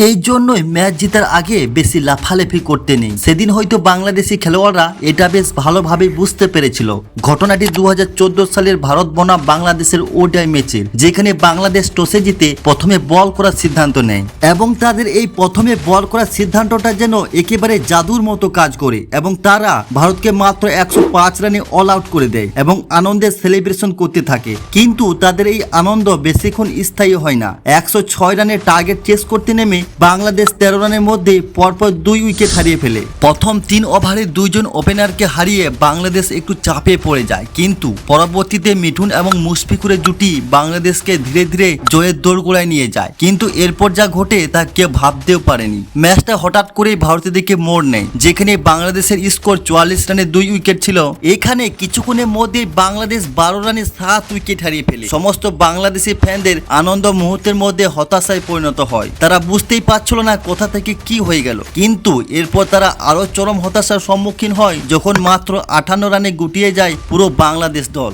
এই জন্যই ম্যাচ জেতার আগে বেশি লাফালাফি করতে নেই। সেদিন হয়তো বাংলাদেশি খেলোয়াড়রা এটা বেশ ভালোভাবে বুঝতে পেরেছিল। ঘটনাটি 2014 সালের ভারত বনাম বাংলাদেশের ওডিআই ম্যাচের, যেখানে বাংলাদেশ টসে জিতে প্রথমে বল করার সিদ্ধান্ত নেয় এবং তাদের এই প্রথমে বল করার সিদ্ধান্তটা যেন একেবারে জাদুর মতো কাজ করে এবং তারা ভারতকে মাত্র 105 রানে অল আউট করে দেয় এবং আনন্দের সেলিব্রেশন করতে থাকে। কিন্তু তাদের এই আনন্দ বেশিক্ষণ স্থায়ী হয় না। 106 রানের টার্গেট চেস করতে নেমে বাংলাদেশ 13 রানের মধ্যে পরপর 2 উইকেট হারিয়ে ফেলে। প্রথম 3 ওভারে 2 জন ওপেনারকে হারিয়ে বাংলাদেশ একটু চাপে পড়ে যায়, কিন্তু পরবর্তীতে মিঠুন এবং মুশফিকুরের জুটি বাংলাদেশকে ধীরে ধীরে জয়ের দোরগোড়ায় নিয়ে যায়। কিন্তু এরপর যা ঘটে তা কেউ ভাবতেও পারেনি। ম্যাচটা হঠাৎ করেই ভারতের দিকে মোড় নেয়, যেখানে বাংলাদেশের স্কোর 44 রানে 2 উইকেট ছিল। এখানে কিছুক্ষণের মধ্যেই বাংলাদেশ 12 রানে 7 উইকেট হারিয়ে ফেলে। সমস্ত বাংলাদেশি ফ্যানদের আনন্দ মুহূর্তের মধ্যে হতাশায় পরিণত হয়। তারা বুঝতেই পারছিল না কোথা থেকে কি হয়ে গেল। কিন্তু এরপর তারা আরো চরম হতাশার সম্মুখীন হয় যখন মাত্র 58 রানে গুটিয়ে যায় পুরো বাংলাদেশ দল।